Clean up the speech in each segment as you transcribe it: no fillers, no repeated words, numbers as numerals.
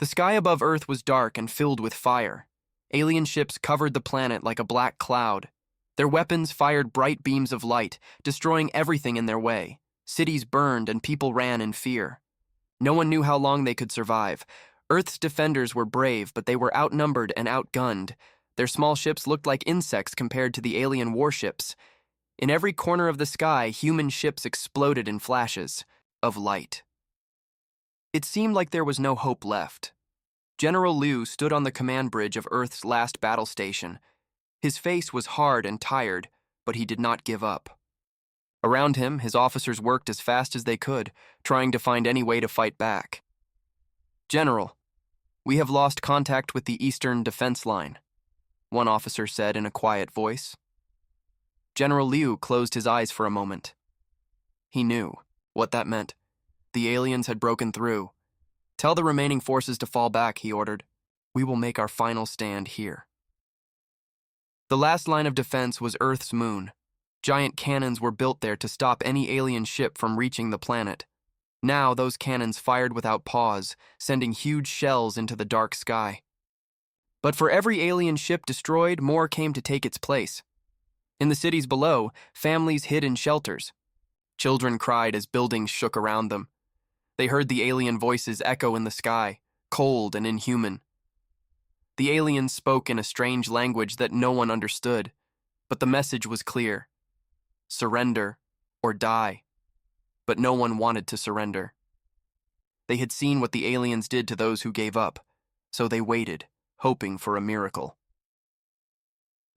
The sky above Earth was dark and filled with fire. Alien ships covered the planet like a black cloud. Their weapons fired bright beams of light, destroying everything in their way. Cities burned and people ran in fear. No one knew how long they could survive. Earth's defenders were brave, but they were outnumbered and outgunned. Their small ships looked like insects compared to the alien warships. In every corner of the sky, human ships exploded in flashes of light. It seemed like there was no hope left. General Liu stood on the command bridge of Earth's last battle station. His face was hard and tired, but he did not give up. Around him, his officers worked as fast as they could, trying to find any way to fight back. "General, we have lost contact with the Eastern Defense Line," one officer said in a quiet voice. General Liu closed his eyes for a moment. He knew what that meant. The aliens had broken through. "Tell the remaining forces to fall back," he ordered. "We will make our final stand here." The last line of defense was Earth's moon. Giant cannons were built there to stop any alien ship from reaching the planet. Now those cannons fired without pause, sending huge shells into the dark sky. But for every alien ship destroyed, more came to take its place. In the cities below, families hid in shelters. Children cried as buildings shook around them. They heard the alien voices echo in the sky, cold and inhuman. The aliens spoke in a strange language that no one understood, but the message was clear: surrender or die. But no one wanted to surrender. They had seen what the aliens did to those who gave up, so they waited, hoping for a miracle.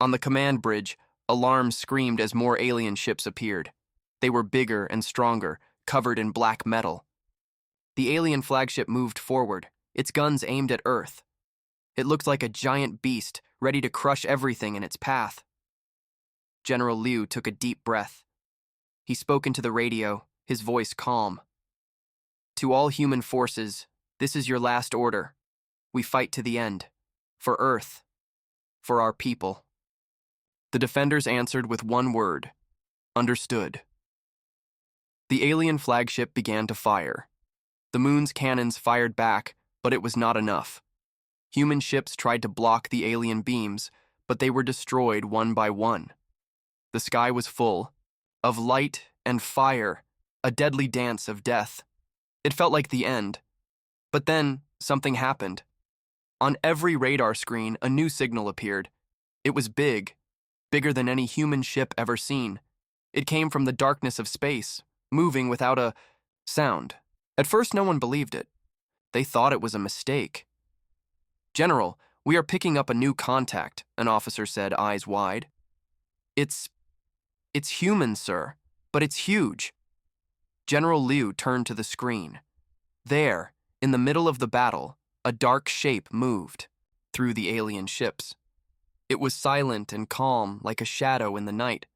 On the command bridge, alarms screamed as more alien ships appeared. They were bigger and stronger, covered in black metal. The alien flagship moved forward, its guns aimed at Earth. It looked like a giant beast, ready to crush everything in its path. General Liu took a deep breath. He spoke into the radio, his voice calm. "To all human forces, this is your last order. We fight to the end. For Earth. For our people." The defenders answered with one word: understood. The alien flagship began to fire. The moon's cannons fired back, but it was not enough. Human ships tried to block the alien beams, but they were destroyed one by one. The sky was full of light and fire, a deadly dance of death. It felt like the end. But then something happened. On every radar screen, a new signal appeared. It was big, bigger than any human ship ever seen. It came from the darkness of space, moving without a sound. At first, no one believed it. They thought it was a mistake. "General, we are picking up a new contact," an officer said, eyes wide. It's human, sir, but it's huge." General Liu turned to the screen. There, in the middle of the battle, a dark shape moved through the alien ships. It was silent and calm, like a shadow in the night.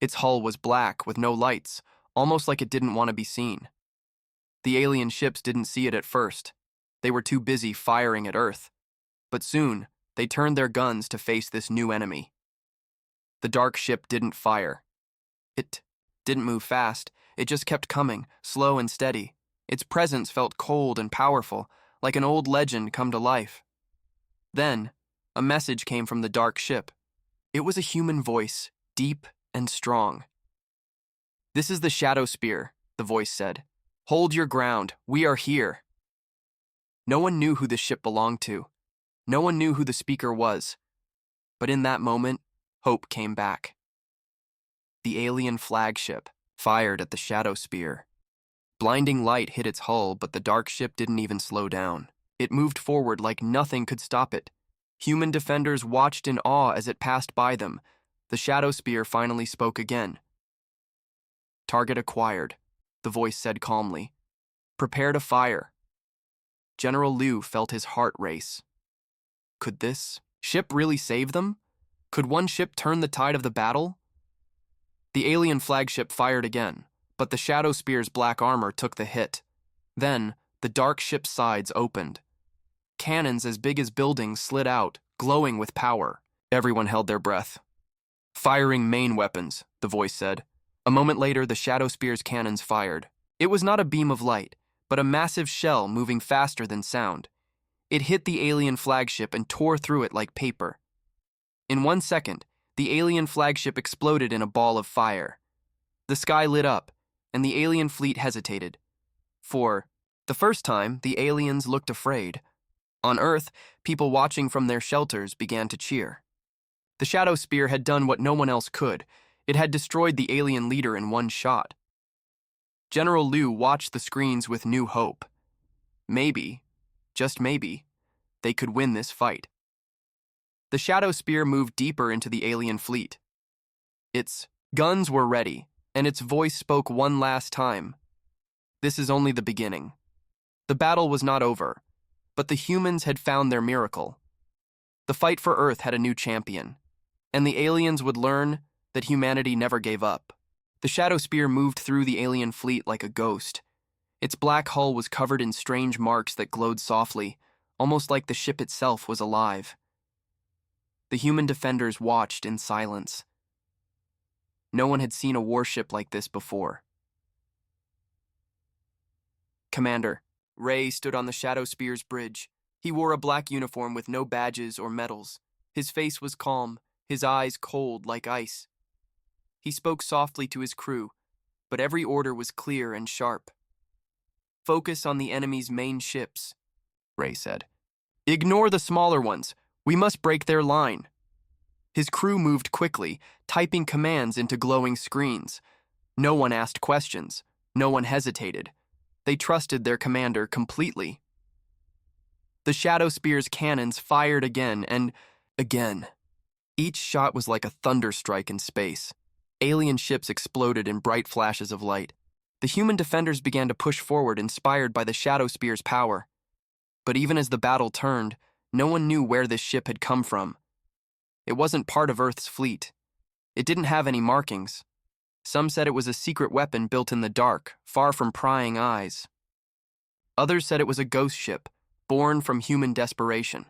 Its hull was black, with no lights, almost like it didn't want to be seen. The alien ships didn't see it at first. They were too busy firing at Earth. But soon, they turned their guns to face this new enemy. The dark ship didn't fire. It didn't move fast. It just kept coming, slow and steady. Its presence felt cold and powerful, like an old legend come to life. Then, a message came from the dark ship. It was a human voice, deep and strong. "This is the Shadow Spear," the voice said. "Hold your ground. We are here." No one knew who the ship belonged to. No one knew who the speaker was. But in that moment, hope came back. The alien flagship fired at the Shadow Spear. Blinding light hit its hull, but the dark ship didn't even slow down. It moved forward like nothing could stop it. Human defenders watched in awe as it passed by them. The Shadow Spear finally spoke again. "Target acquired," the voice said calmly. "Prepare to fire." General Liu felt his heart race. Could this ship really save them? Could one ship turn the tide of the battle? The alien flagship fired again, but the Shadow Spear's black armor took the hit. Then, the dark ship's sides opened. Cannons as big as buildings slid out, glowing with power. Everyone held their breath. "Firing main weapons," the voice said. A moment later, the Shadow Spear's cannons fired. It was not a beam of light, but a massive shell moving faster than sound. It hit the alien flagship and tore through it like paper. In 1 second, the alien flagship exploded in a ball of fire. The sky lit up, and the alien fleet hesitated. For the first time, the aliens looked afraid. On Earth, people watching from their shelters began to cheer. The Shadow Spear had done what no one else could. It had destroyed the alien leader in one shot. General Liu watched the screens with new hope. Maybe, just maybe, they could win this fight. The Shadow Spear moved deeper into the alien fleet. Its guns were ready, and its voice spoke one last time. This is only the beginning. The battle was not over, but the humans had found their miracle. The fight for Earth had a new champion, and the aliens would learn that humanity never gave up. The Shadow Spear moved through the alien fleet like a ghost. Its black hull was covered in strange marks that glowed softly, almost like the ship itself was alive. The human defenders watched in silence. No one had seen a warship like this before. Commander, Ray stood on the Shadow Spear's bridge. He wore a black uniform with no badges or medals. His face was calm, his eyes cold like ice. He spoke softly to his crew, but every order was clear and sharp. Focus on the enemy's main ships, Ray said. Ignore the smaller ones. We must break their line. His crew moved quickly, typing commands into glowing screens. No one asked questions. No one hesitated. They trusted their commander completely. The Shadow Spear's cannons fired again and again. Each shot was like a thunderstrike in space. Alien ships exploded in bright flashes of light. The human defenders began to push forward, inspired by the Shadow Spear's power. But even as the battle turned, no one knew where this ship had come from. It wasn't part of Earth's fleet. It didn't have any markings. Some said it was a secret weapon built in the dark, far from prying eyes. Others said it was a ghost ship, born from human desperation.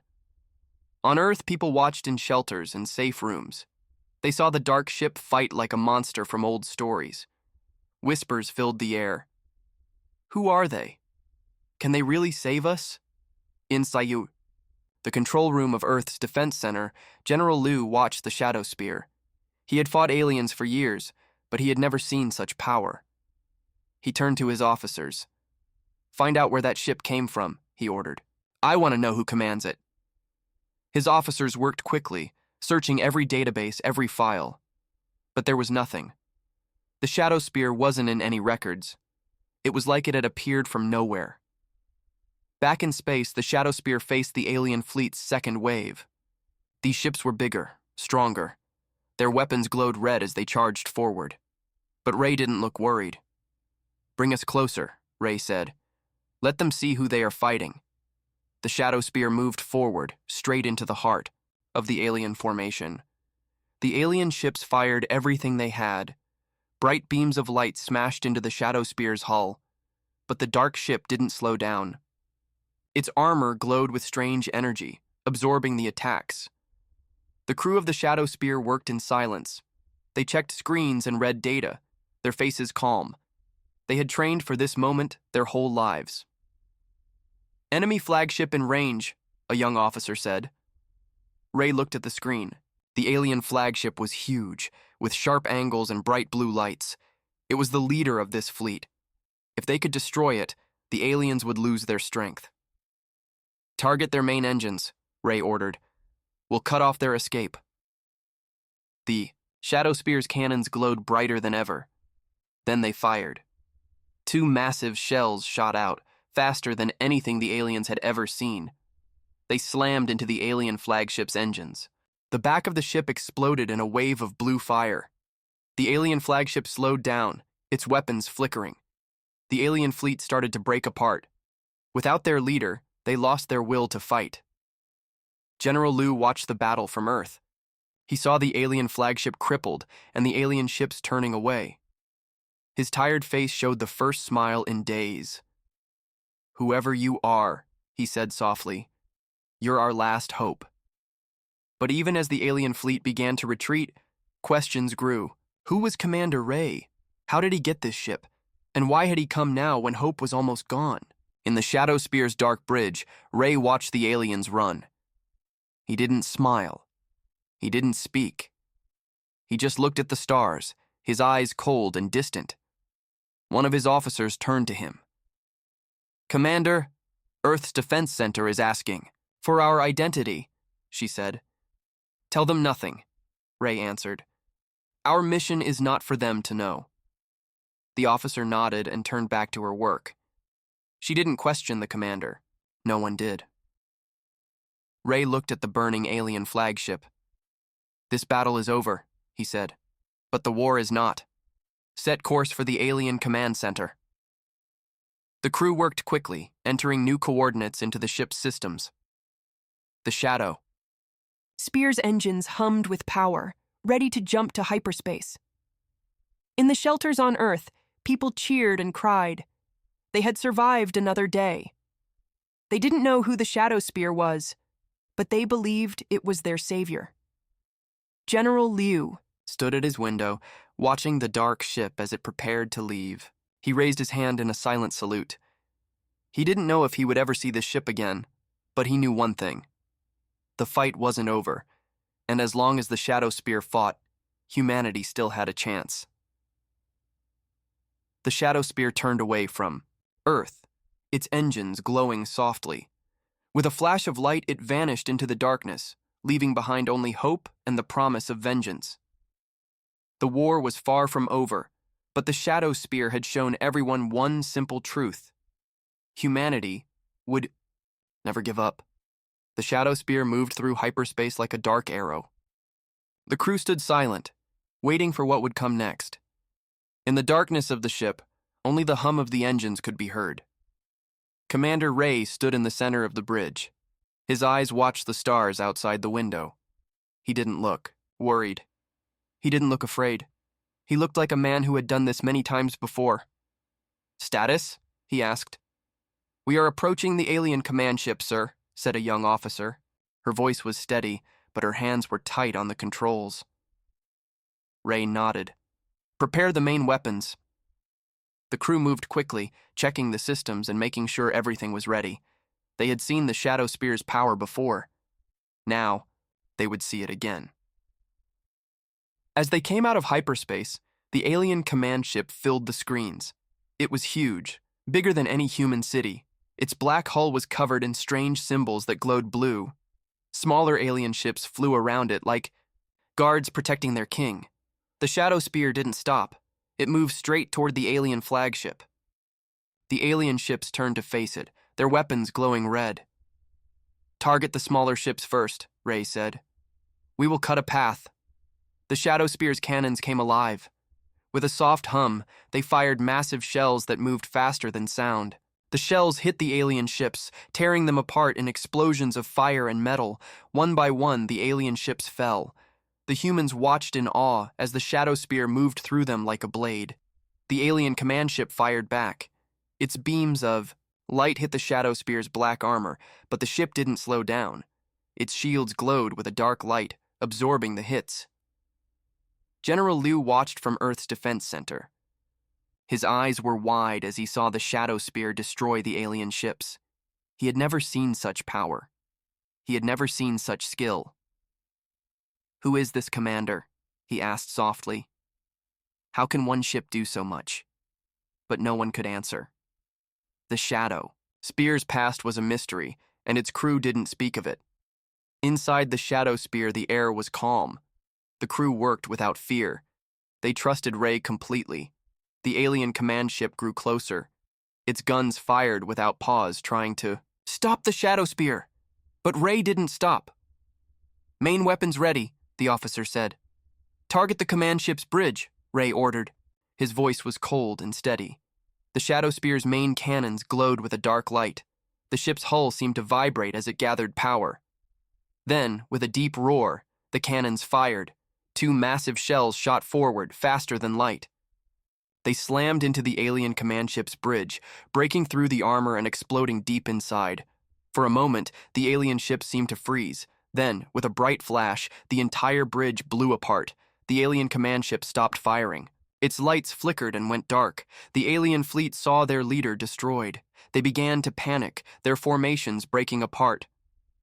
On Earth, people watched in shelters and safe rooms. They saw the dark ship fight like a monster from old stories. Whispers filled the air. Who are they? Can they really save us? In Sayu, the control room of Earth's defense center, General Liu watched the Shadow Spear. He had fought aliens for years, but he had never seen such power. He turned to his officers. Find out where that ship came from, he ordered. I want to know who commands it. His officers worked quickly, searching every database, every file. But there was nothing. The Shadow Spear wasn't in any records. It was like it had appeared from nowhere. Back in space, the Shadow Spear faced the alien fleet's second wave. These ships were bigger, stronger. Their weapons glowed red as they charged forward. But Ray didn't look worried. Bring us closer, Ray said. Let them see who they are fighting. The Shadow Spear moved forward, straight into the heart of the alien formation. The alien ships fired everything they had. Bright beams of light smashed into the Shadow Spear's hull, but the dark ship didn't slow down. Its armor glowed with strange energy, absorbing the attacks. The crew of the Shadow Spear worked in silence. They checked screens and read data, their faces calm. They had trained for this moment their whole lives. Enemy flagship in range, a young officer said. Ray looked at the screen. The alien flagship was huge, with sharp angles and bright blue lights. It was the leader of this fleet. If they could destroy it, the aliens would lose their strength. Target their main engines, Ray ordered. We'll cut off their escape. The Shadow Spear's cannons glowed brighter than ever. Then they fired. 2 massive shells shot out, faster than anything the aliens had ever seen. They slammed into the alien flagship's engines. The back of the ship exploded in a wave of blue fire. The alien flagship slowed down, its weapons flickering. The alien fleet started to break apart. Without their leader, they lost their will to fight. General Liu watched the battle from Earth. He saw the alien flagship crippled and the alien ships turning away. His tired face showed the first smile in days. Whoever you are, he said softly, you're our last hope. But even as the alien fleet began to retreat, questions grew. Who was Commander Ray? How did he get this ship? And why had he come now when hope was almost gone? In the Shadow Spear's dark bridge, Ray watched the aliens run. He didn't smile. He didn't speak. He just looked at the stars, his eyes cold and distant. One of his officers turned to him. "Commander, Earth's Defense Center is asking for our identity," she said. "Tell them nothing," Ray answered. "Our mission is not for them to know." The officer nodded and turned back to her work. She didn't question the commander. No one did. Ray looked at the burning alien flagship. "This battle is over," he said. "But the war is not. Set course for the alien command center." The crew worked quickly, entering new coordinates into the ship's systems. The Shadow. Spear's engines hummed with power, ready to jump to hyperspace. In the shelters on Earth, people cheered and cried. They had survived another day. They didn't know who the Shadow Spear was, but they believed it was their savior. General Liu Stood at his window, watching the dark ship as it prepared to leave. He raised his hand in a silent salute. He didn't know if he would ever see the ship again, but he knew one thing. The fight wasn't over, and as long as the Shadow Spear fought, humanity still had a chance. The Shadow Spear turned away from Earth, its engines glowing softly. With a flash of light, it vanished into the darkness, leaving behind only hope and the promise of vengeance. The war was far from over, but the Shadow Spear had shown everyone one simple truth. Humanity would never give up. The Shadow Spear moved through hyperspace like a dark arrow. The crew stood silent, waiting for what would come next. In the darkness of the ship, only the hum of the engines could be heard. Commander Ray stood in the center of the bridge. His eyes watched the stars outside the window. He didn't look worried. He didn't look afraid. He looked like a man who had done this many times before. "Status?" he asked. "We are approaching the alien command ship, sir," said a young officer. Her voice was steady, but her hands were tight on the controls. Ray nodded. "Prepare the main weapons." The crew moved quickly, checking the systems and making sure everything was ready. They had seen the Shadow Spear's power before. Now, they would see it again. As they came out of hyperspace, the alien command ship filled the screens. It was huge, bigger than any human city. Its black hull was covered in strange symbols that glowed blue. Smaller alien ships flew around it like guards protecting their king. The Shadow Spear didn't stop. It moved straight toward the alien flagship. The alien ships turned to face it, their weapons glowing red. "Target the smaller ships first," Ray said. "We will cut a path." The Shadow Spear's cannons came alive. With a soft hum, they fired massive shells that moved faster than sound. The shells hit the alien ships, tearing them apart in explosions of fire and metal. One by one, the alien ships fell. The humans watched in awe as the Shadow Spear moved through them like a blade. The alien command ship fired back. Its beams of light hit the Shadow Spear's black armor, but the ship didn't slow down. Its shields glowed with a dark light, absorbing the hits. General Liu watched from Earth's Defense Center. His eyes were wide as he saw the Shadow Spear destroy the alien ships. He had never seen such power. He had never seen such skill. "Who is this commander?" he asked softly. "How can one ship do so much?" But no one could answer. The Shadow Spear's past was a mystery, and its crew didn't speak of it. Inside the Shadow Spear, the air was calm. The crew worked without fear. They trusted Ray completely. The alien command ship grew closer. Its guns fired without pause, trying to stop the Shadow Spear. But Ray didn't stop. "Main weapons ready," the officer said. "Target the command ship's bridge," Ray ordered. His voice was cold and steady. The Shadow Spear's main cannons glowed with a dark light. The ship's hull seemed to vibrate as it gathered power. Then, with a deep roar, the cannons fired. Two massive shells shot forward, faster than light. They slammed into the alien command ship's bridge, breaking through the armor and exploding deep inside. For a moment, the alien ship seemed to freeze. Then, with a bright flash, the entire bridge blew apart. The alien command ship stopped firing. Its lights flickered and went dark. The alien fleet saw their leader destroyed. They began to panic, their formations breaking apart.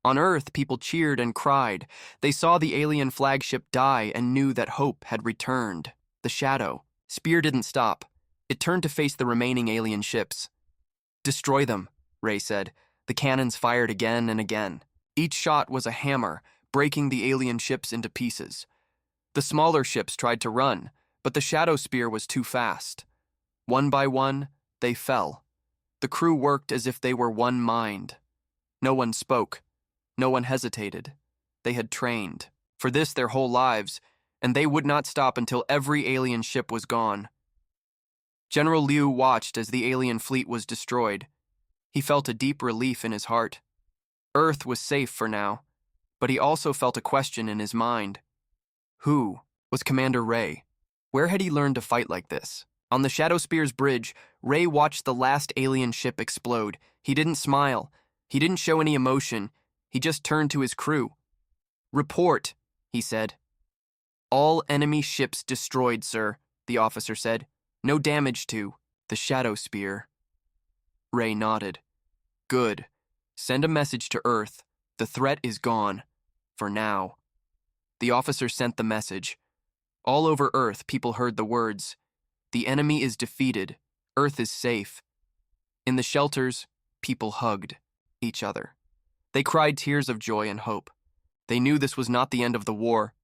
On Earth, people cheered and cried. They saw the alien flagship die and knew that hope had returned. The shadow. Spear didn't stop. It turned to face the remaining alien ships. "Destroy them," Ray said. The cannons fired again and again. Each shot was a hammer, breaking the alien ships into pieces. The smaller ships tried to run, but the shadow spear was too fast. One by one, they fell. The crew worked as if they were one mind. No one spoke. No one hesitated. They had trained for this their whole lives, and they would not stop until every alien ship was gone. General Liu watched as the alien fleet was destroyed. He felt a deep relief in his heart. Earth was safe for now, but he also felt a question in his mind. Who was Commander Ray? Where had he learned to fight like this? On the Shadow Spear's bridge, Ray watched the last alien ship explode. He didn't smile. He didn't show any emotion. He just turned to his crew. "Report," he said. "All enemy ships destroyed, sir," the officer said. "No damage to the Shadow Spear." Ray nodded. "Good. Send a message to Earth. The threat is gone. For now." The officer sent the message. All over Earth, people heard the words, "The enemy is defeated. Earth is safe." In the shelters, people hugged each other. They cried tears of joy and hope. They knew this was not the end of the war,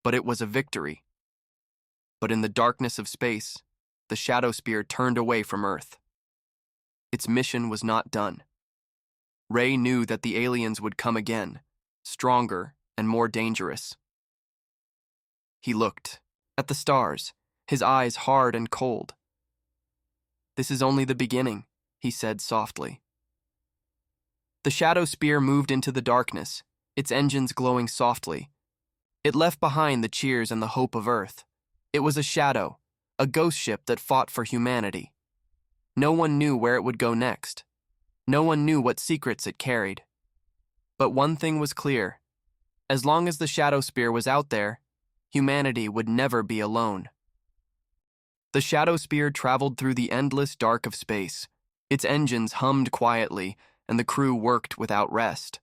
but it was a victory. But in the darkness of space, the Shadow Spear turned away from Earth. Its mission was not done. Ray knew that the aliens would come again, stronger and more dangerous. He looked at the stars, his eyes hard and cold. "This is only the beginning," he said softly. The Shadow Spear moved into the darkness, its engines glowing softly. It left behind the cheers and the hope of Earth. It was a shadow, a ghost ship that fought for humanity. No one knew where it would go next. No one knew what secrets it carried. But one thing was clear. As long as the Shadow Spear was out there, humanity would never be alone. The Shadow Spear traveled through the endless dark of space. Its engines hummed quietly, and the crew worked without rest.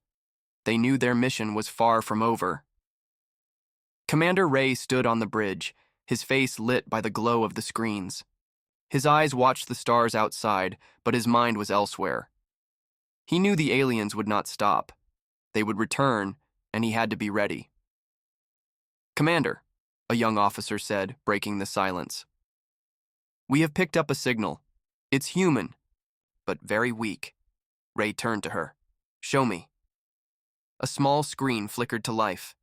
They knew their mission was far from over. Commander Ray stood on the bridge, his face lit by the glow of the screens. His eyes watched the stars outside, but his mind was elsewhere. He knew the aliens would not stop. They would return, and he had to be ready. "Commander," a young officer said, breaking the silence. "We have picked up a signal. It's human, but very weak." Ray turned to her. "Show me." A small screen flickered to life.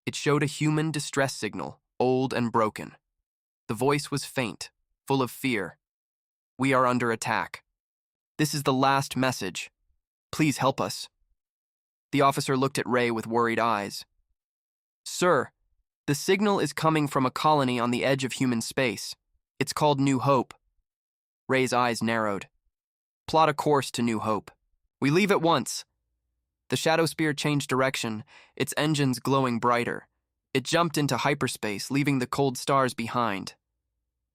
It showed a human distress signal, old and broken. The voice was faint, full of fear. "We are under attack. This is the last message. Please help us." The officer looked at Ray with worried eyes. "Sir, the signal is coming from a colony on the edge of human space. It's called New Hope." Ray's eyes narrowed. "Plot a course to New Hope. We leave at once." The Shadow Spear changed direction, its engines glowing brighter. It jumped into hyperspace, leaving the cold stars behind.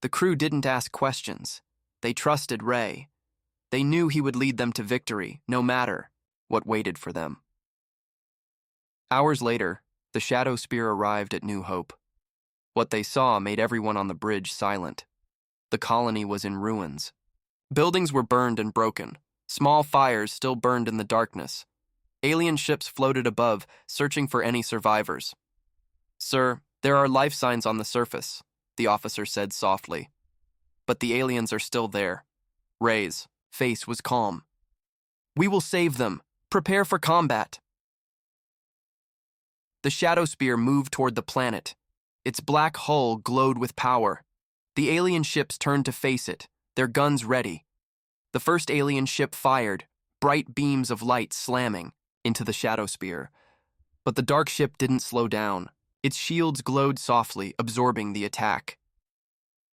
The crew didn't ask questions. They trusted Ray. They knew he would lead them to victory, no matter what waited for them. Hours later, the Shadow Spear arrived at New Hope. What they saw made everyone on the bridge silent. The colony was in ruins. Buildings were burned and broken. Small fires still burned in the darkness. Alien ships floated above, searching for any survivors. "Sir, there are life signs on the surface," the officer said softly. "But the aliens are still there." Ray's face was calm. "We will save them. Prepare for combat." The Shadow Spear moved toward the planet. Its black hull glowed with power. The alien ships turned to face it, their guns ready. The first alien ship fired, bright beams of light slamming into the Shadow Spear. But the dark ship didn't slow down. Its shields glowed softly, absorbing the attack.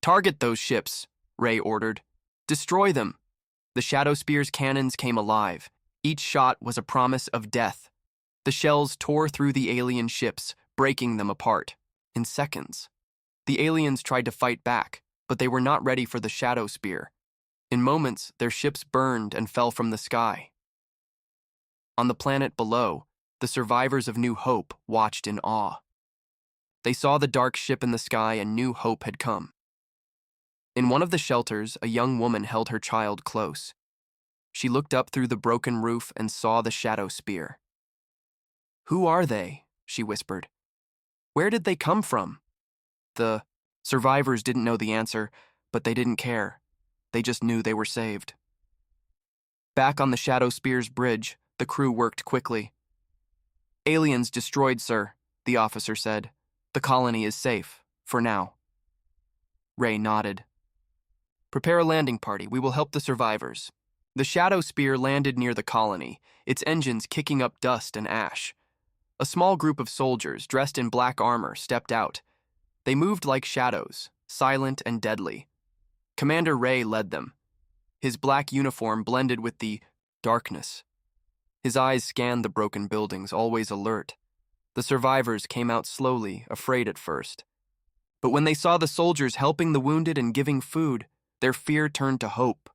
"Target those ships," Ray ordered. "Destroy them." The Shadow Spear's cannons came alive. Each shot was a promise of death. The shells tore through the alien ships, breaking them apart. In seconds. The aliens tried to fight back, but they were not ready for the Shadow Spear. In moments, their ships burned and fell from the sky. On the planet below, the survivors of New Hope watched in awe. They saw the dark ship in the sky and New Hope had come. In one of the shelters, a young woman held her child close. She looked up through the broken roof and saw the shadow spear. "Who are they?" she whispered. "Where did they come from?" The survivors didn't know the answer, but they didn't care. They just knew they were saved. Back on the Shadow Spear's bridge, the crew worked quickly. "Aliens destroyed, sir," the officer said. "The colony is safe, for now." Ray nodded. "Prepare a landing party. We will help the survivors." The Shadow Spear landed near the colony, its engines kicking up dust and ash. A small group of soldiers, dressed in black armor, stepped out. They moved like shadows, silent and deadly. Commander Ray led them. His black uniform blended with the darkness. His eyes scanned the broken buildings, always alert. The survivors came out slowly, afraid at first. But when they saw the soldiers helping the wounded and giving food, their fear turned to hope.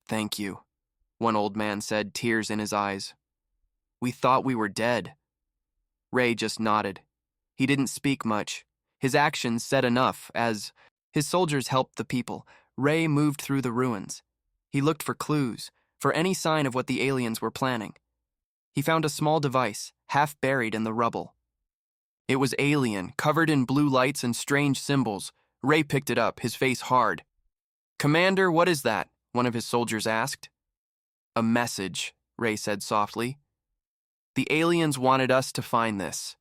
"Thank you," one old man said, tears in his eyes. "We thought we were dead." Ray just nodded. He didn't speak much. His actions said enough. As his soldiers helped the people, Ray moved through the ruins. He looked for clues, for any sign of what the aliens were planning. He found a small device, half buried in the rubble. It was alien, covered in blue lights and strange symbols. Ray picked it up, his face hard. "Commander, what is that?" one of his soldiers asked. "A message," Ray said softly. "The aliens wanted us to find this."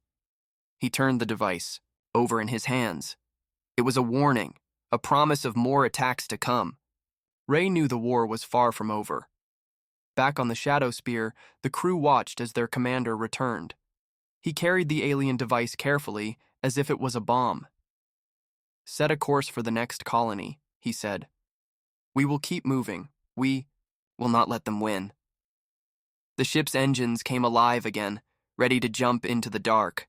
He turned the device over in his hands. It was a warning, a promise of more attacks to come. Ray knew the war was far from over. Back on the Shadow Spear, the crew watched as their commander returned. He carried the alien device carefully, as if it was a bomb. "Set a course for the next colony," he said. "We will keep moving. We will not let them win." The ship's engines came alive again, ready to jump into the dark.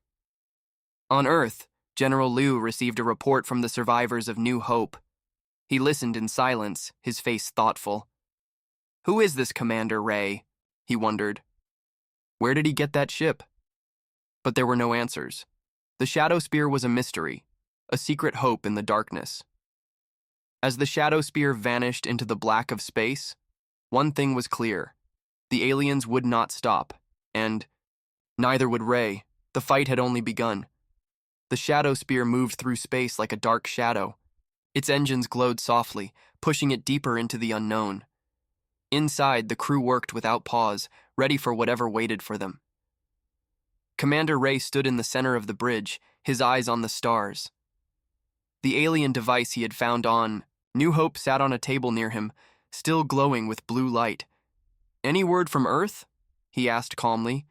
On Earth, General Liu received a report from the survivors of New Hope. He listened in silence, his face thoughtful. "Who is this Commander Ray?" he wondered. "Where did he get that ship?" But there were no answers. The Shadow Spear was a mystery, a secret hope in the darkness. As the Shadow Spear vanished into the black of space, one thing was clear. The aliens would not stop, and neither would Ray. The fight had only begun. The Shadow Spear moved through space like a dark shadow. Its engines glowed softly, pushing it deeper into the unknown. Inside, the crew worked without pause, ready for whatever waited for them. Commander Ray stood in the center of the bridge, his eyes on the stars. The alien device he had found on New Hope sat on a table near him, still glowing with blue light. "Any word from Earth?" he asked calmly.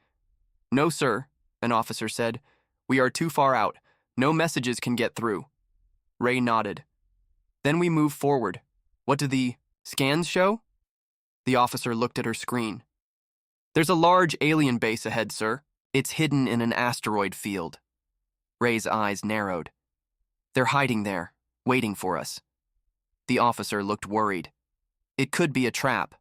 "No, sir," an officer said. "We are too far out. No messages can get through." Ray nodded. "Then we move forward. What do the scans show?" The officer looked at her screen. "There's a large alien base ahead, sir. It's hidden in an asteroid field." Ray's eyes narrowed. "They're hiding there, waiting for us." The officer looked worried. "It could be a trap."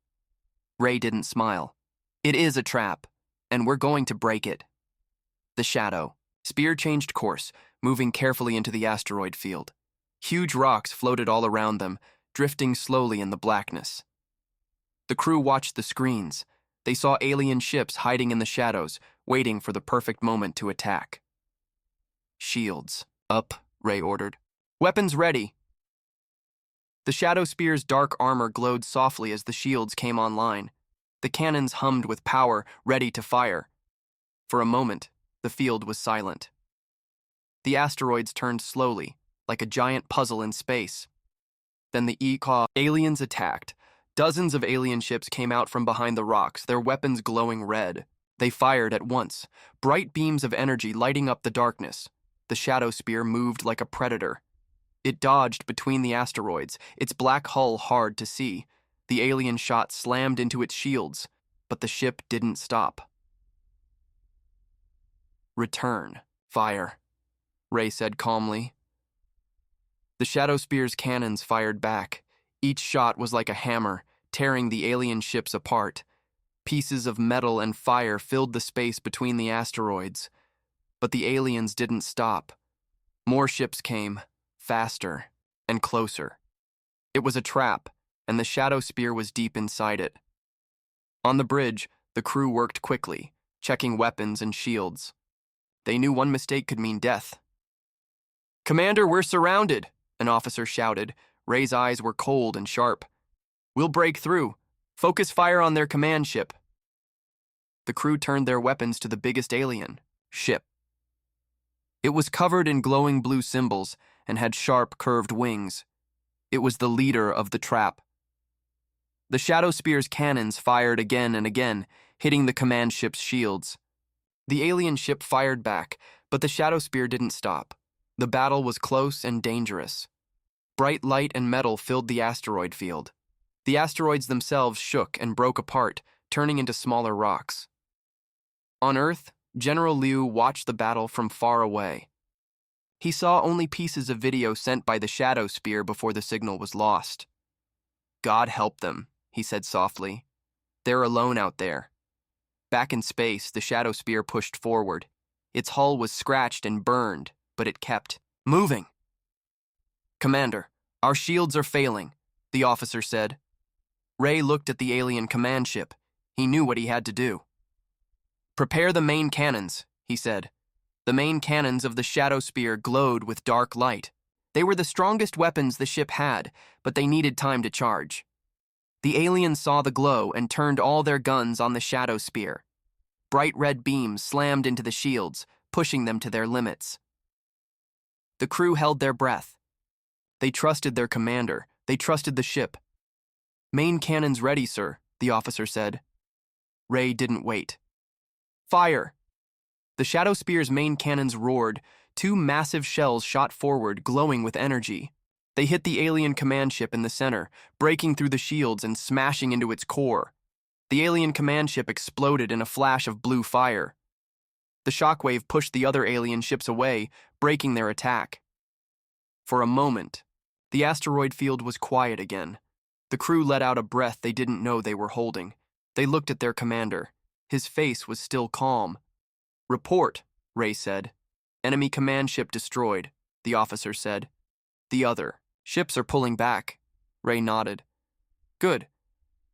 Ray didn't smile. "It is a trap, and we're going to break it." The Shadow Spear changed course, moving carefully into the asteroid field. Huge rocks floated all around them, drifting slowly in the blackness. The crew watched the screens. They saw alien ships hiding in the shadows, waiting for the perfect moment to attack. "Shields up," Ray ordered. "Weapons ready." The Shadow Spear's dark armor glowed softly as the shields came online. The cannons hummed with power, ready to fire. For a moment, the field was silent. The asteroids turned slowly, like a giant puzzle in space. Then the aliens attacked. Dozens of alien ships came out from behind the rocks, their weapons glowing red. They fired at once, bright beams of energy lighting up the darkness. The Shadow Spear moved like a predator. It dodged between the asteroids, its black hull hard to see. The alien shot slammed into its shields, but the ship didn't stop. "Return fire," Ray said calmly. The Shadow Spear's cannons fired back, Each shot was like a hammer, tearing the alien ships apart. Pieces of metal and fire filled the space between the asteroids. But the aliens didn't stop. More ships came, faster and closer. It was a trap, and the shadow spear was deep inside it. On the bridge, the crew worked quickly, checking weapons and shields. They knew one mistake could mean death. "Commander, we're surrounded," an officer shouted. Ray's eyes were cold and sharp. "We'll break through. Focus fire on their command ship." The crew turned their weapons to the biggest alien ship. It was covered in glowing blue symbols and had sharp, curved wings. It was the leader of the trap. The Shadow Spear's cannons fired again and again, hitting the command ship's shields. The alien ship fired back, but the Shadow Spear didn't stop. The battle was close and dangerous. Bright light and metal filled the asteroid field. The asteroids themselves shook and broke apart, turning into smaller rocks. On Earth, General Liu watched the battle from far away. He saw only pieces of video sent by the Shadow Spear before the signal was lost. "God help them," he said softly. "They're alone out there." Back in space, the Shadow Spear pushed forward. Its hull was scratched and burned, but it kept moving. "Commander, our shields are failing," the officer said. Ray looked at the alien command ship. He knew what he had to do. "Prepare the main cannons," he said. The main cannons of the Shadow Spear glowed with dark light. They were the strongest weapons the ship had, but they needed time to charge. The aliens saw the glow and turned all their guns on the Shadow Spear. Bright red beams slammed into the shields, pushing them to their limits. The crew held their breath. They trusted their commander. They trusted the ship. "Main cannons ready, sir," the officer said. Ray didn't wait. "Fire!" The Shadow Spear's main cannons roared. Two massive shells shot forward, glowing with energy. They hit the alien command ship in the center, breaking through the shields and smashing into its core. The alien command ship exploded in a flash of blue fire. The shockwave pushed the other alien ships away, breaking their attack. For a moment, the asteroid field was quiet again. The crew let out a breath they didn't know they were holding. They looked at their commander. His face was still calm. "Report," Ray said. "Enemy command ship destroyed," the officer said. "The other ships are pulling back." Ray nodded. "Good.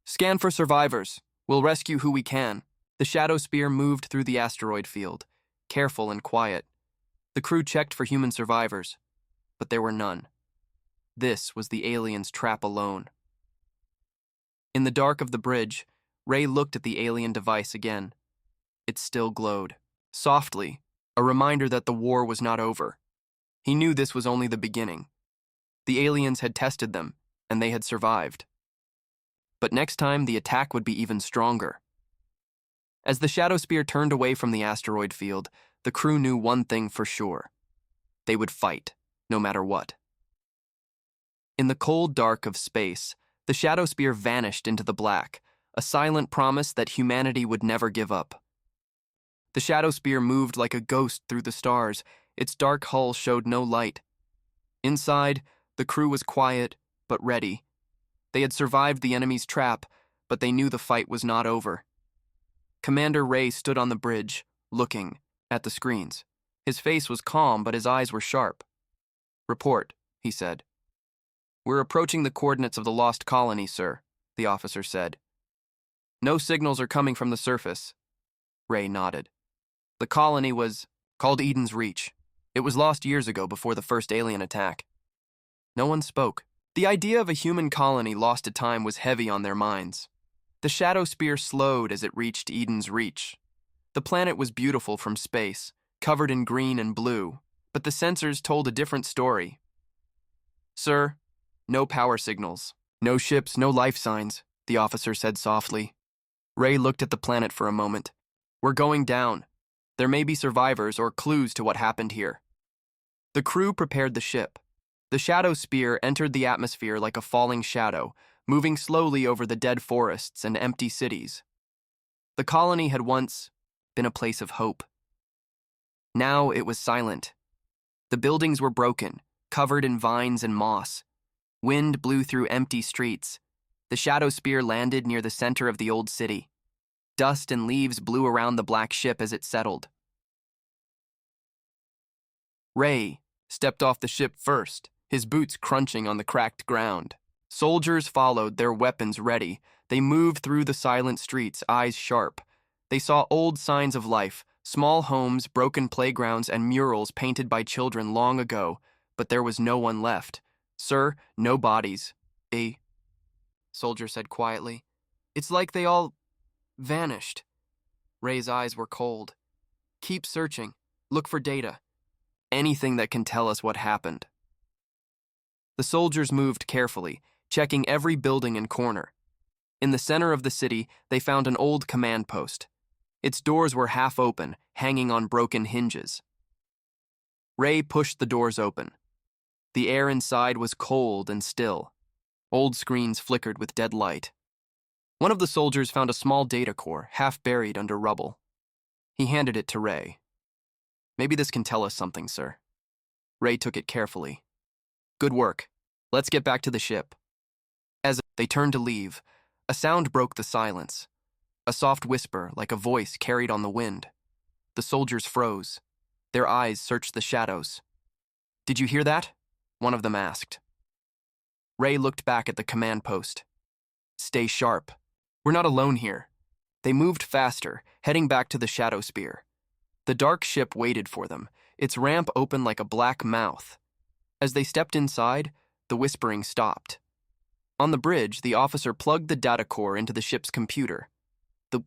Scan for survivors. We'll rescue who we can." The Shadow Spear moved through the asteroid field, careful and quiet. The crew checked for human survivors, but there were none. This was the aliens' trap alone. In the dark of the bridge, Ray looked at the alien device again. It still glowed. Softly, a reminder that the war was not over. He knew this was only the beginning. The aliens had tested them, and they had survived. But next time, the attack would be even stronger. As the Shadow Spear turned away from the asteroid field, the crew knew one thing for sure. They would fight, no matter what. In the cold dark of space, the Shadow Spear vanished into the black, a silent promise that humanity would never give up. The Shadow Spear moved like a ghost through the stars. Its dark hull showed no light. Inside, the crew was quiet, but ready. They had survived the enemy's trap, but they knew the fight was not over. Commander Ray stood on the bridge, looking at the screens. His face was calm, but his eyes were sharp. "Report," he said. "We're approaching the coordinates of the lost colony, sir," the officer said. "No signals are coming from the surface." Ray nodded. "The colony was called Eden's Reach. It was lost years ago before the first alien attack." No one spoke. The idea of a human colony lost to time was heavy on their minds. The Shadow Spear slowed as it reached Eden's Reach. The planet was beautiful from space, covered in green and blue, but the sensors told a different story. "Sir, no power signals, no ships, no life signs," the officer said softly. Ray looked at the planet for a moment. "We're going down. There may be survivors or clues to what happened here." The crew prepared the ship. The Shadow Spear entered the atmosphere like a falling shadow, moving slowly over the dead forests and empty cities. The colony had once been a place of hope. Now it was silent. The buildings were broken, covered in vines and moss. Wind blew through empty streets. The shadow spear landed near the center of the old city. Dust and leaves blew around the black ship as it settled. Ray stepped off the ship first, his boots crunching on the cracked ground. Soldiers followed, their weapons ready. They moved through the silent streets, eyes sharp. They saw old signs of life, small homes, broken playgrounds, and murals painted by children long ago, but there was no one left. "Sir, no bodies." "A soldier said quietly. "It's like they all vanished." Ray's eyes were cold. "Keep searching. Look for data. Anything that can tell us what happened." The soldiers moved carefully, checking every building and corner. In the center of the city, they found an old command post. Its doors were half open, hanging on broken hinges. Ray pushed the doors open. The air inside was cold and still. Old screens flickered with dead light. One of the soldiers found a small data core, half buried under rubble. He handed it to Ray. "Maybe this can tell us something, sir." Ray took it carefully. "Good work. Let's get back to the ship." As they turned to leave, a sound broke the silence. A soft whisper, like a voice carried on the wind. The soldiers froze. Their eyes searched the shadows. "Did you hear that?" one of them asked. Ray looked back at the command post. "Stay sharp. We're not alone here." They moved faster, heading back to the shadow spear. The dark ship waited for them, its ramp open like a black mouth. As they stepped inside, the whispering stopped. On the bridge, the officer plugged the data core into the ship's computer. The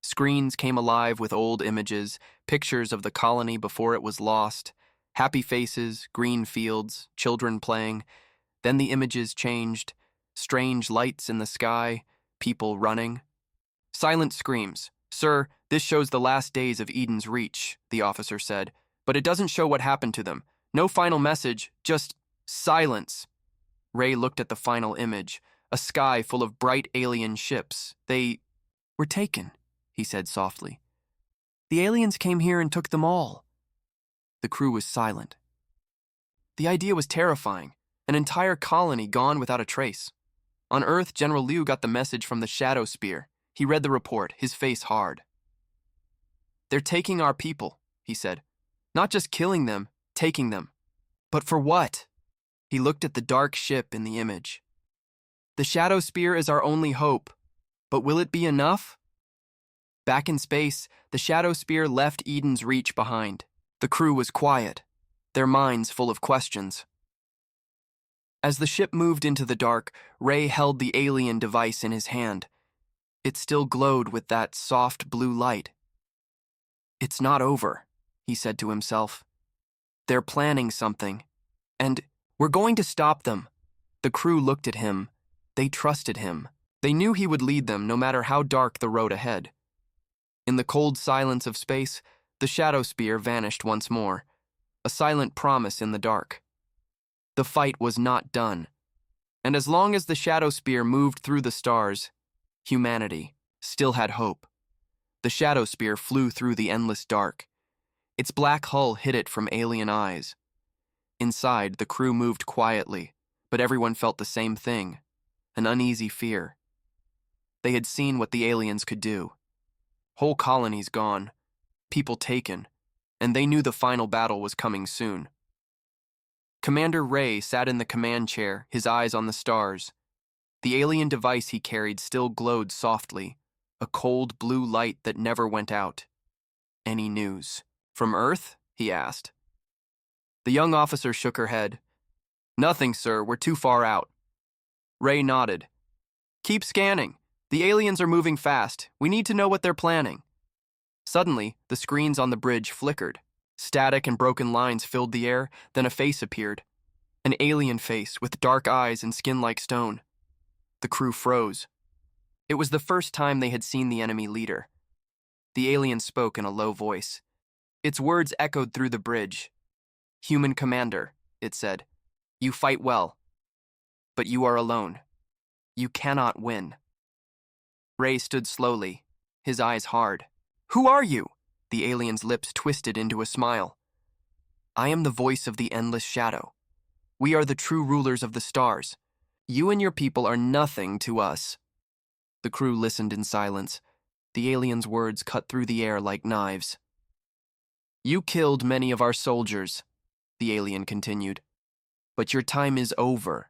screens came alive with old images, pictures of the colony before it was lost, happy faces, green fields, children playing. Then the images changed, strange lights in the sky, people running. Silent screams. "Sir, this shows the last days of Eden's Reach," the officer said, "but it doesn't show what happened to them. No final message, just silence." Ray looked at the final image, a sky full of bright alien ships. "They were taken," he said softly. "The aliens came here and took them all." The crew was silent. The idea was terrifying, an entire colony gone without a trace. On Earth, General Liu got the message from the Shadow Spear. He read the report, his face hard. "They're taking our people," he said. "Not just killing them, taking them. But for what?" He looked at the dark ship in the image. "The Shadow Spear is our only hope, but will it be enough?" Back in space, the Shadow Spear left Eden's Reach behind. The crew was quiet, their minds full of questions. As the ship moved into the dark, Ray held the alien device in his hand. It still glowed with that soft blue light. "It's not over," he said to himself. "They're planning something, and we're going to stop them." The crew looked at him. They trusted him. They knew he would lead them no matter how dark the road ahead. In the cold silence of space, the Shadow Spear vanished once more, a silent promise in the dark. The fight was not done, and as long as the Shadow Spear moved through the stars, humanity still had hope. The Shadow Spear flew through the endless dark. Its black hull hid it from alien eyes. Inside, the crew moved quietly, but everyone felt the same thing, an uneasy fear. They had seen what the aliens could do. Whole colonies gone, people taken, and they knew the final battle was coming soon. Commander Ray sat in the command chair, his eyes on the stars. The alien device he carried still glowed softly, a cold blue light that never went out. "Any news from Earth?" he asked. The young officer shook her head. "Nothing, sir. We're too far out." Ray nodded. "Keep scanning. The aliens are moving fast. We need to know what they're planning." Suddenly, the screens on the bridge flickered. Static and broken lines filled the air, then a face appeared. An alien face with dark eyes and skin like stone. The crew froze. It was the first time they had seen the enemy leader. The alien spoke in a low voice. Its words echoed through the bridge. "Human commander," it said. "You fight well. But you are alone. You cannot win." Ray stood slowly, his eyes hard. "Who are you?" The alien's lips twisted into a smile. "I am the voice of the endless shadow. We are the true rulers of the stars. You and your people are nothing to us. The crew listened in silence. The alien's words cut through the air like knives. You killed many of our soldiers, the alien continued. But your time is over.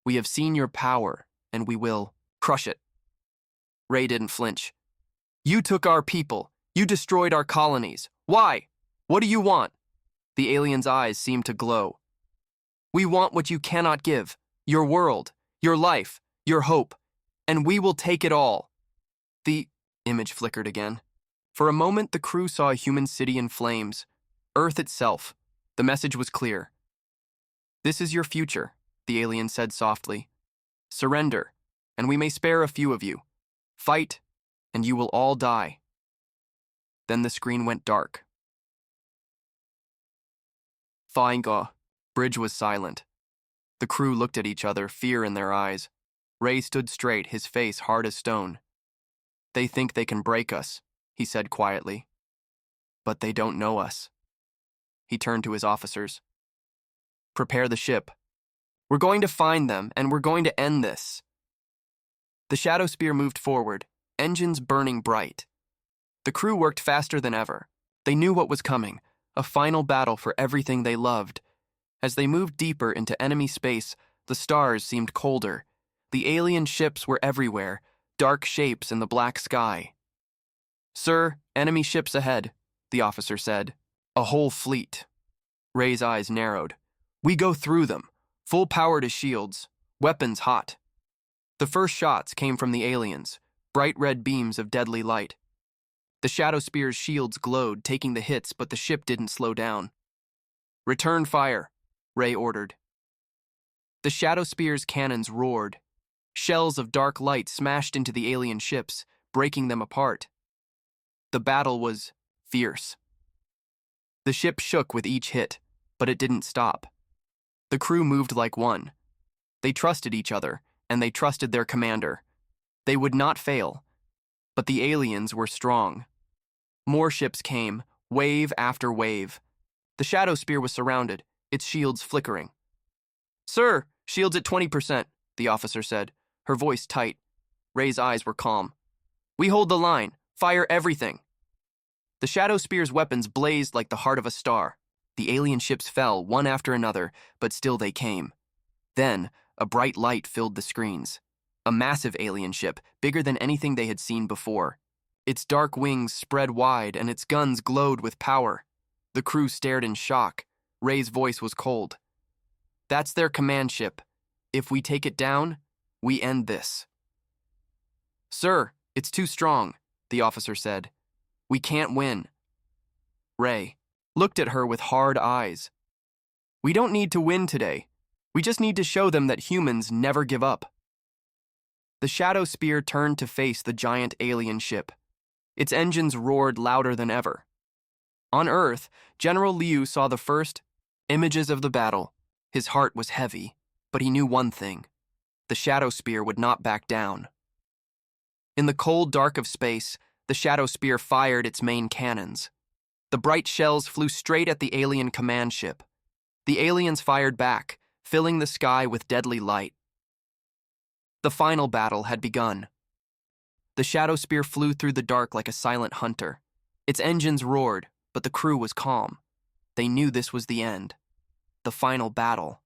We have seen your power, and we will crush it. Ray didn't flinch. You took our people. You destroyed our colonies. Why? What do you want? The alien's eyes seemed to glow. We want what you cannot give. Your world, your life, your hope. And we will take it all. The image flickered again. For a moment, the crew saw a human city in flames. Earth itself. The message was clear. This is your future, the alien said softly. Surrender, and we may spare a few of you. Fight, and you will all die. Then the screen went dark. Fainga. Bridge was silent. The crew looked at each other, fear in their eyes. Ray stood straight, his face hard as stone. They think they can break us, he said quietly. But they don't know us. He turned to his officers. Prepare the ship. We're going to find them, and we're going to end this. The shadow spear moved forward, engines burning bright. The crew worked faster than ever. They knew what was coming, a final battle for everything they loved. As they moved deeper into enemy space, the stars seemed colder. The alien ships were everywhere, dark shapes in the black sky. Sir, enemy ships ahead, the officer said. A whole fleet. Ray's eyes narrowed. We go through them, full power to shields, weapons hot. The first shots came from the aliens, bright red beams of deadly light. The shadow spear's shields glowed, taking the hits, but the ship didn't slow down. Return fire, Ray ordered. The shadow spear's cannons roared. Shells of dark light smashed into the alien ships, breaking them apart. The battle was fierce. The ship shook with each hit, but it didn't stop. The crew moved like one. They trusted each other, and they trusted their commander. They would not fail. But the aliens were strong. More ships came, wave after wave. The shadow spear was surrounded, its shields flickering. Sir, shields at 20%, the officer said, her voice tight. Ray's eyes were calm. We hold the line. Fire everything. The shadow spear's weapons blazed like the heart of a star. The alien ships fell, one after another, but still they came. Then, a bright light filled the screens. A massive alien ship, bigger than anything they had seen before. Its dark wings spread wide, and its guns glowed with power. The crew stared in shock. Ray's voice was cold. That's their command ship. If we take it down, we end this. Sir, it's too strong, the officer said. We can't win. Ray looked at her with hard eyes. We don't need to win today. We just need to show them that humans never give up. The shadow spear turned to face the giant alien ship. Its engines roared louder than ever. On Earth, General Liu saw the first images of the battle. His heart was heavy, but he knew one thing. The shadow spear would not back down. In the cold dark of space, the shadow spear fired its main cannons. The bright shells flew straight at the alien command ship. The aliens fired back, filling the sky with deadly light. The final battle had begun. The shadow spear flew through the dark like a silent hunter. Its engines roared, but the crew was calm. They knew this was the end. The final battle.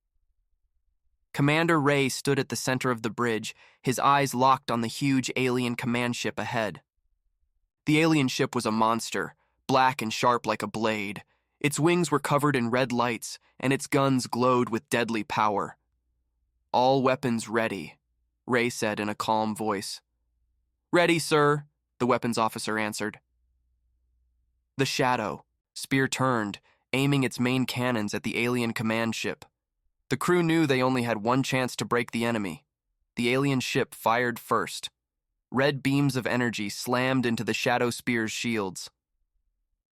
Commander Ray stood at the center of the bridge, his eyes locked on the huge alien command ship ahead. The alien ship was a monster, black and sharp like a blade. Its wings were covered in red lights, and its guns glowed with deadly power. All weapons ready, Ray said in a calm voice. Ready, sir, the weapons officer answered. The shadow spear turned, aiming its main cannons at the alien command ship. The crew knew they only had one chance to break the enemy. The alien ship fired first. Red beams of energy slammed into the shadow spear's shields.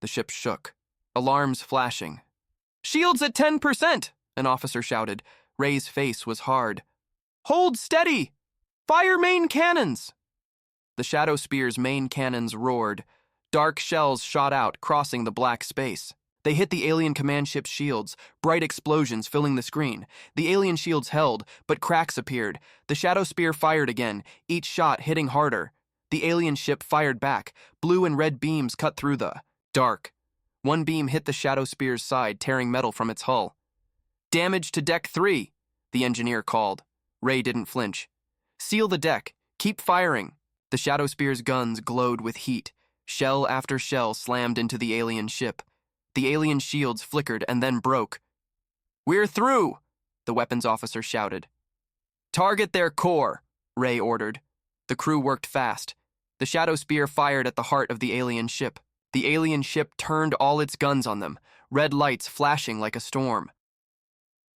The ship shook, alarms flashing. Shields at 10%, an officer shouted. Ray's face was hard. Hold steady! Fire main cannons! The shadow spear's main cannons roared. Dark shells shot out, crossing the black space. They hit the alien command ship's shields, bright explosions filling the screen. The alien shields held, but cracks appeared. The shadow spear fired again, each shot hitting harder. The alien ship fired back. Blue and red beams cut through the dark. One beam hit the shadow spear's side, tearing metal from its hull. "Damage to deck 3, the engineer called. Ray didn't flinch. "Seal the deck. Keep firing." The shadow spear's guns glowed with heat. Shell after shell slammed into the alien ship. The alien shields flickered and then broke. "We're through," the weapons officer shouted. "Target their core," Ray ordered. The crew worked fast. The shadow spear fired at the heart of the alien ship. The alien ship turned all its guns on them, red lights flashing like a storm.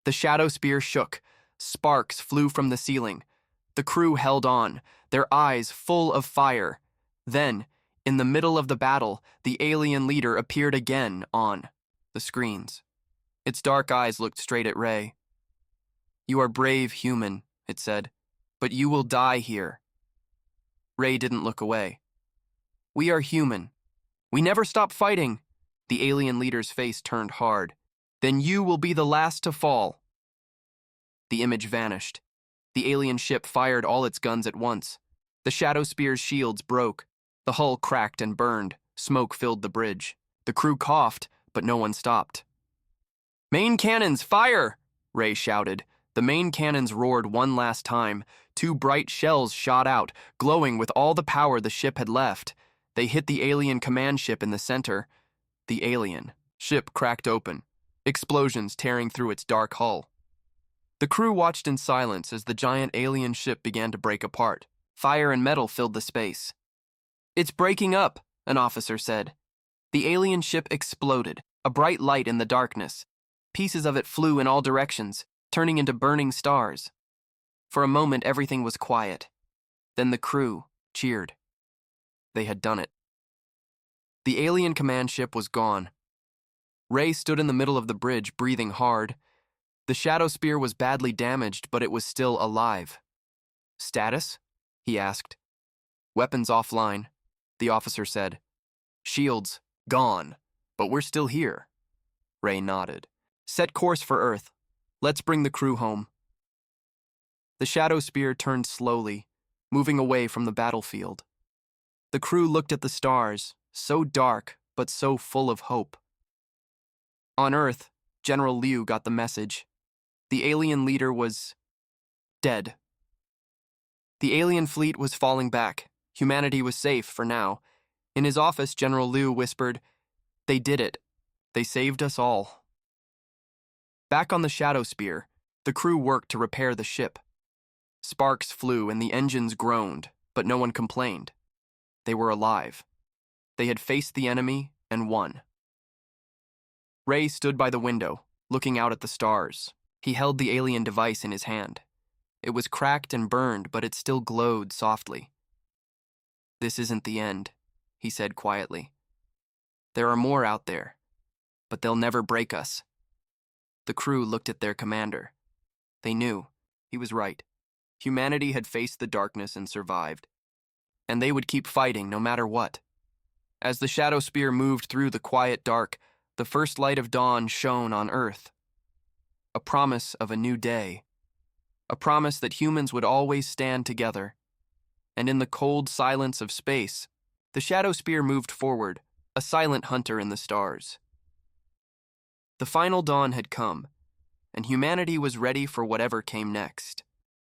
The shadow spear shook. Sparks flew from the ceiling. The crew held on, their eyes full of fire. Then, in the middle of the battle, the alien leader appeared again on the screens. Its dark eyes looked straight at Ray. "You are brave, human," it said, "but you will die here." Ray didn't look away. "We are human. We never stop fighting." The alien leader's face turned hard. "Then you will be the last to fall." The image vanished. The alien ship fired all its guns at once. The shadow spear's shields broke. The hull cracked and burned. Smoke filled the bridge. The crew coughed, but no one stopped. "Main cannons, fire!" Ray shouted. The main cannons roared one last time. 2 bright shells shot out, glowing with all the power the ship had left. They hit the alien command ship in the center. The alien ship cracked open, explosions tearing through its dark hull. The crew watched in silence as the giant alien ship began to break apart. Fire and metal filled the space. "It's breaking up," an officer said. The alien ship exploded, a bright light in the darkness. Pieces of it flew in all directions, turning into burning stars. For a moment, everything was quiet. Then the crew cheered. They had done it. The alien command ship was gone. Ray stood in the middle of the bridge, breathing hard. The shadow spear was badly damaged, but it was still alive. "Status?" he asked. "Weapons offline," the officer said. "Shields gone, but we're still here." Ray nodded. "Set course for Earth. Let's bring the crew home." The shadow spear turned slowly, moving away from the battlefield. The crew looked at the stars, so dark but so full of hope. On Earth, General Liu got the message. The alien leader was dead. The alien fleet was falling back. Humanity was safe for now. In his office, General Liu whispered, "They did it. They saved us all." Back on the shadow spear, the crew worked to repair the ship. Sparks flew and the engines groaned, but no one complained. They were alive. They had faced the enemy and won. Ray stood by the window, looking out at the stars. He held the alien device in his hand. It was cracked and burned, but it still glowed softly. "This isn't the end," he said quietly. "There are more out there, but they'll never break us." The crew looked at their commander. They knew. He was right. Humanity had faced the darkness and survived. And they would keep fighting no matter what. As the shadow spear moved through the quiet dark, the first light of dawn shone on Earth. A promise of a new day. A promise that humans would always stand together. And in the cold silence of space, the shadow spear moved forward, a silent hunter in the stars. The final dawn had come, and humanity was ready for whatever came next.